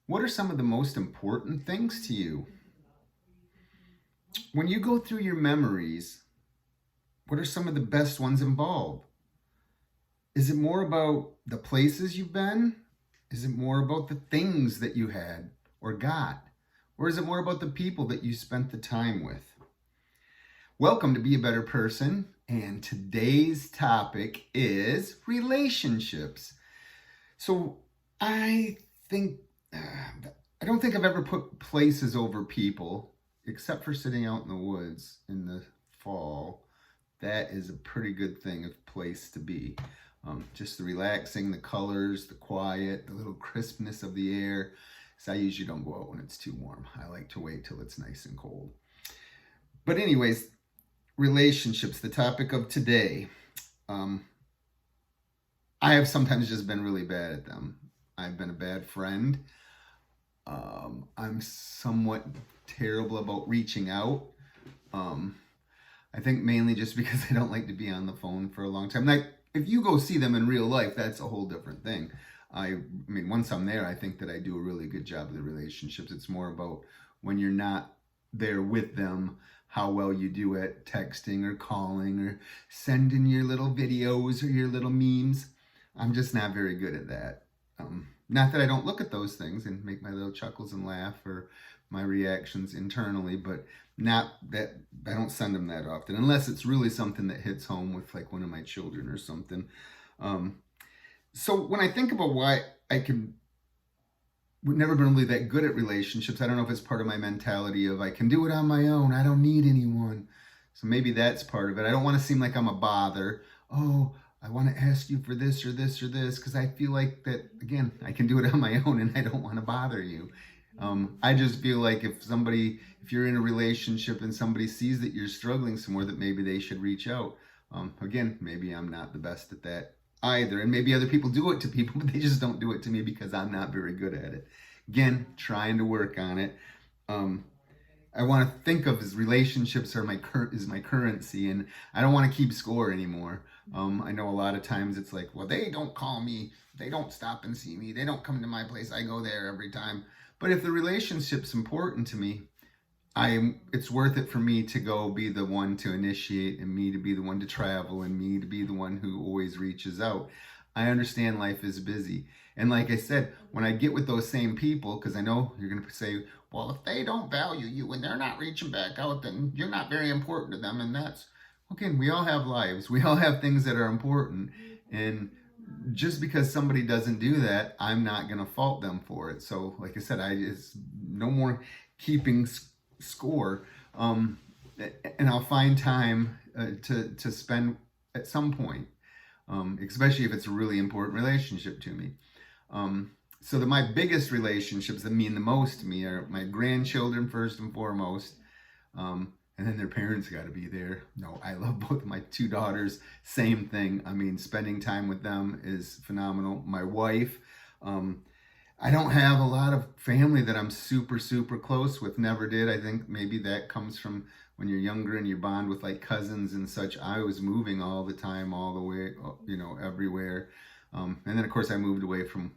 What are some of the most important things to you? When you go through your memories, what are some of the best ones involved? Is it more about the places you've been? Is it more about the things that you had or got? Or is it more about the people that you spent the time with? Welcome to Be a Better Person, and today's topic is relationships. So I think I don't think I've ever put places over people, except for sitting out in the woods in the fall. That is a pretty good thing, a place to be. Just the relaxing, the colors, the quiet, the little crispness of the air. So I usually don't go out when it's too warm. I like to wait till it's nice and cold. But anyways, relationships, the topic of today. Um, I have sometimes just been really bad at them. I've been a bad friend. I'm somewhat terrible about reaching out. Um, I think mainly just because I don't like to be on the phone for a long time. Like, if you go see them in real life, that's a whole different thing. I mean, once I'm there, I think that I do a really good job of the relationships. It's more about when you're not there with them, how well you do at texting or calling or sending your little videos or your little memes. I'm just not very good at that. Not that I don't look at those things and make my little chuckles and laugh or my reactions internally, but not that I don't send them that often, unless it's really something that hits home with like one of my children or something. Um, so when I think about why I can never been really that good at relationships, I don't know if it's part of my mentality of I can do it on my own. I don't need anyone. So maybe that's part of it. I don't want to seem like I'm a bother. Oh, I want to ask you for this or this or this because I feel like that, again, I can do it on my own and I don't want to bother you. I just feel like if you're in a relationship and somebody sees that you're struggling somewhere, that maybe they should reach out. Again, maybe I'm not the best at that either. And maybe other people do it to people, but they just don't do it to me because I'm not very good at it. Again, trying to work on it. Um, I want to think of as relationships are my currency, and I don't want to keep score anymore. I know a lot of times it's like, well, they don't call me, they don't stop and see me, they don't come to my place, I go there every time. But if the relationship's important to me, it's worth it for me to go be the one to initiate and me to be the one to travel and me to be the one who always reaches out. I understand life is busy. And like I said, when I get with those same people, because I know you're going to say, well, if they don't value you and they're not reaching back out, then you're not very important to them. And that's, okay, we all have lives. We all have things that are important. And just because somebody doesn't do that, I'm not going to fault them for it. So like I said, it's no more keeping score. And I'll find time to spend at some point, especially if it's a really important relationship to me. So my biggest relationships that mean the most to me are my grandchildren first and foremost, and then their parents got to be there. No, I love both of my two daughters. Same thing. I mean, spending time with them is phenomenal. My wife. I don't have a lot of family that I'm super, super close with. Never did. I think maybe that comes from when you're younger and you bond with like cousins and such. I was moving all the time, all the way, everywhere. And then of course I moved away from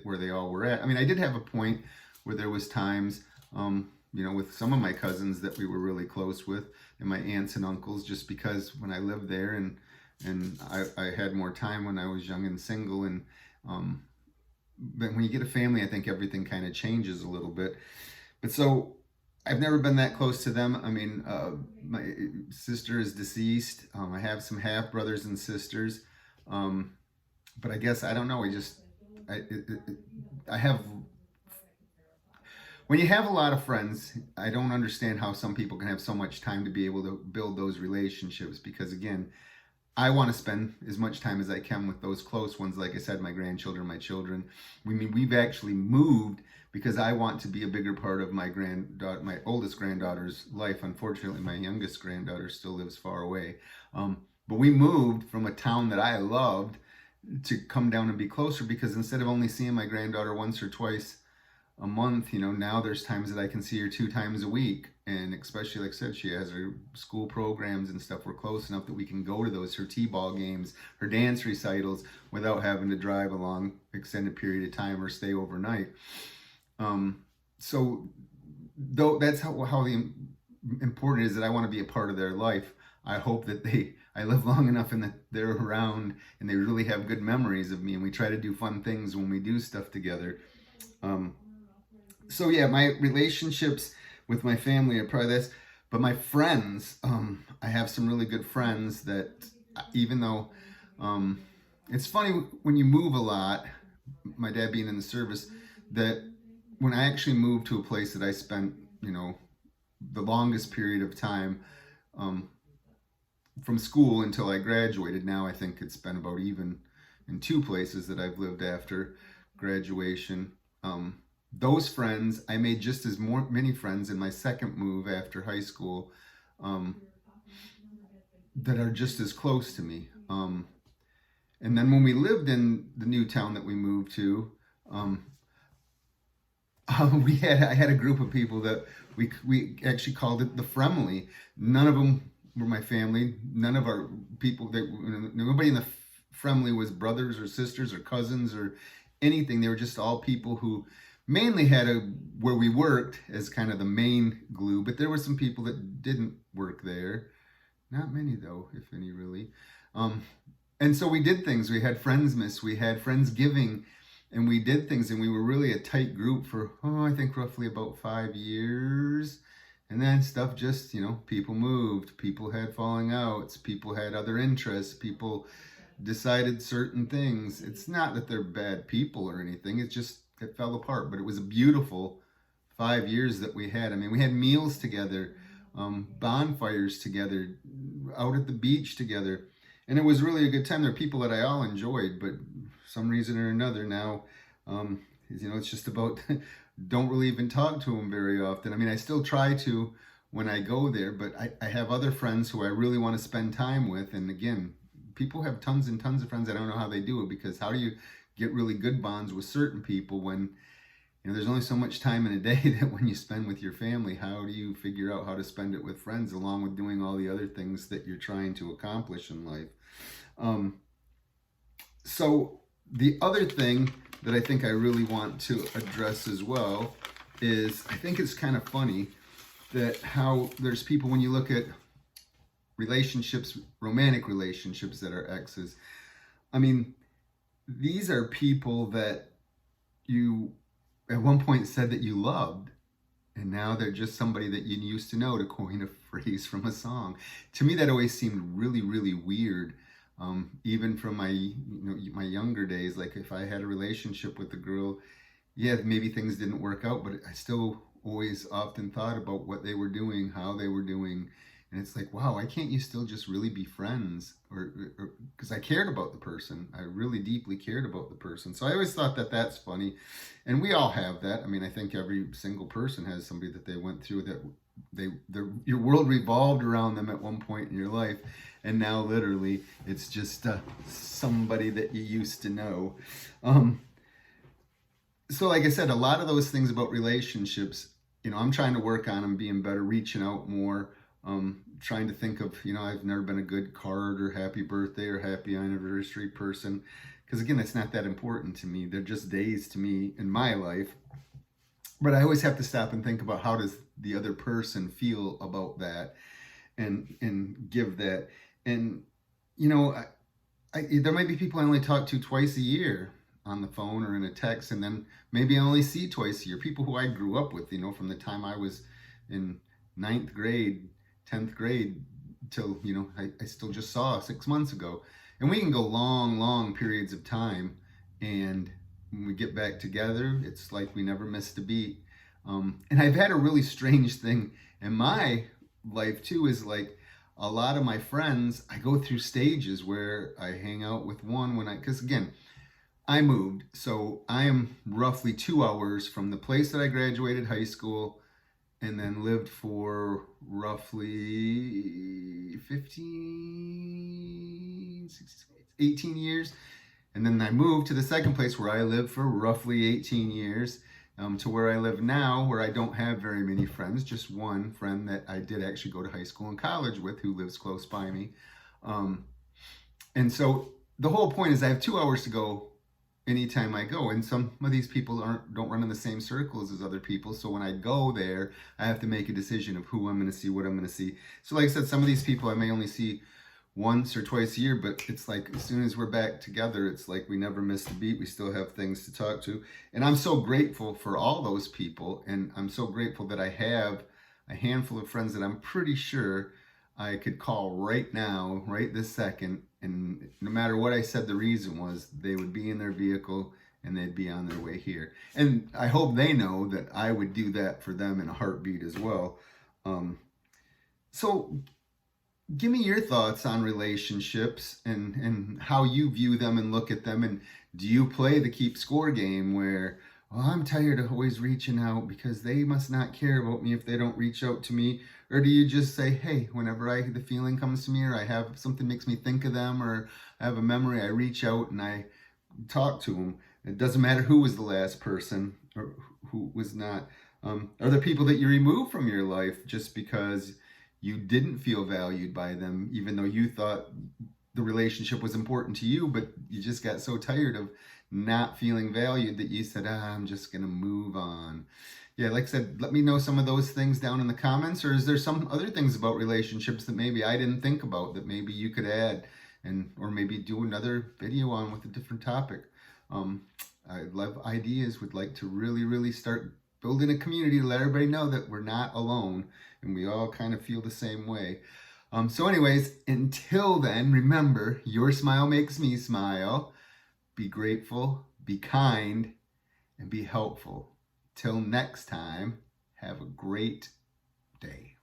where they all were at. I mean, I did have a point where there was times, with some of my cousins that we were really close with and my aunts and uncles, just because when I lived there and I had more time when I was young and single but when you get a family, I think everything kind of changes a little bit. But so I've never been that close to them. I mean, my sister is deceased. I have some half brothers and sisters. But I guess, I don't know. I have, when you have a lot of friends, I don't understand how some people can have so much time to be able to build those relationships because, again, I want to spend as much time as I can with those close ones. Like I said, my grandchildren, my children. We've actually moved because I want to be a bigger part of my oldest granddaughter's life. Unfortunately, my youngest granddaughter still lives far away. But we moved from a town that I loved to come down and be closer because instead of only seeing my granddaughter once or twice a month, now there's times that I can see her 2 times a week. And especially, like I said, she has her school programs and stuff. We're close enough that we can go to those, her t-ball games, her dance recitals without having to drive a long extended period of time or stay overnight. Um, so though that's how the important it is that I want to be a part of their life. I hope that I live long enough and that they're around and they really have good memories of me, and we try to do fun things when we do stuff together. Um, so yeah, my relationships with my family are probably this, but my friends, I have some really good friends that even though um, it's funny when you move a lot, my dad being in the service, that when I actually moved to a place that I spent, the longest period of time, um, from school until I graduated. Now I think it's been about even in two places that I've lived after graduation. Um, those friends, I made just as many friends in my second move after high school, um, that are just as close to me. And then when we lived in the new town that we moved to, um, I had a group of people that we actually called it the Fremley. None of them were my family. None of our people that nobody in the Fremley was brothers or sisters or cousins or anything. They were just all people who mainly had where we worked as kind of the main glue, but there were some people that didn't work there. Not many though, if any really. Um, and so we did things. We had Friendsmas, we had Friendsgiving, and we did things, and we were really a tight group for I think roughly about 5 years. And then stuff just, people moved, people had falling outs, people had other interests, people decided certain things. It's not that they're bad people or anything, it's just it fell apart. But it was a beautiful 5 years that we had. I mean, we had meals together, bonfires together, out at the beach together, and it was really a good time. There are people that I all enjoyed, but for some reason or another now, it's just about don't really even talk to them very often. I mean, I still try to when I go there, but I have other friends who I really want to spend time with. And again, people have tons and tons of friends. I don't know how they do it, because how do you get really good bonds with certain people when there's only so much time in a day that when you spend with your family? How do you figure out how to spend it with friends along with doing all the other things that you're trying to accomplish in life? Um, so the other thing that I think I really want to address as well is I think it's kind of funny that how there's people, when you look at relationships, romantic relationships that are exes, I mean, these are people that you at one point said that you loved, and now they're just somebody that you used to know, to coin a phrase from a song. To me, that always seemed really, really weird. Even from my younger days, like if I had a relationship with a girl, yeah, maybe things didn't work out, but I still always often thought about what they were doing, how they were doing, and it's like, wow, why can't you still just really be friends? Or because I cared about the person, I really deeply cared about the person. So I always thought that that's funny, and we all have that. I mean, I think every single person has somebody that they went through that your world revolved around them at one point in your life, and now literally it's just somebody that you used to know. So like I said, a lot of those things about relationships, I'm trying to work on them, being better, reaching out more, trying to think of, I've never been a good card or happy birthday or happy anniversary person, because again, that's not that important to me. They're just days to me in my life. But I always have to stop and think about how does the other person feel about that, and give that. And there might be people I only talk to twice a year on the phone or in a text, and then maybe I only see twice a year. People who I grew up with, from the time I was in ninth grade, 10th grade, till I still just saw 6 months ago. And we can go long, long periods of time, and when we get back together, it's like we never missed a beat. And I've had a really strange thing in my life too, is like a lot of my friends, I go through stages where I hang out with one because again, I moved, so I am roughly 2 hours from the place that I graduated high school, and then lived for roughly 15, 16, 18 years. And then I moved to the second place where I lived for roughly 18 years, to where I live now, where I don't have very many friends, just one friend that I did actually go to high school and college with, who lives close by me. And so the whole point is I have 2 hours to go anytime I go. And some of these people don't run in the same circles as other people. So when I go there, I have to make a decision of who I'm going to see, what I'm going to see. So like I said, some of these people I may only see once or twice a year, but it's like as soon as we're back together, it's like we never missed a beat. We still have things to talk to. And I'm so grateful for all those people. And I'm so grateful that I have a handful of friends that I'm pretty sure I could call right now, right this second. And no matter what I said the reason was, they would be in their vehicle and they'd be on their way here. And I hope they know that I would do that for them in a heartbeat as well. So give me your thoughts on relationships and how you view them and look at them. And do you play the keep score game where, well, I'm tired of always reaching out because they must not care about me if they don't reach out to me? Or do you just say, hey, whenever the feeling comes to me, or I have something makes me think of them, or I have a memory, I reach out and I talk to them? It doesn't matter who was the last person or who was not. Are there people that you remove from your life just because you didn't feel valued by them, even though you thought the relationship was important to you, but you just got so tired of not feeling valued that you said, I'm just going to move on? Yeah, like I said, let me know some of those things down in the comments. Or is there some other things about relationships that maybe I didn't think about that maybe you could add, and or maybe do another video on with a different topic? I love ideas, would like to really start building a community to let everybody know that we're not alone and we all kind of feel the same way. So anyways, until then, remember, your smile makes me smile. Be grateful, be kind, and be helpful. Till next time, have a great day.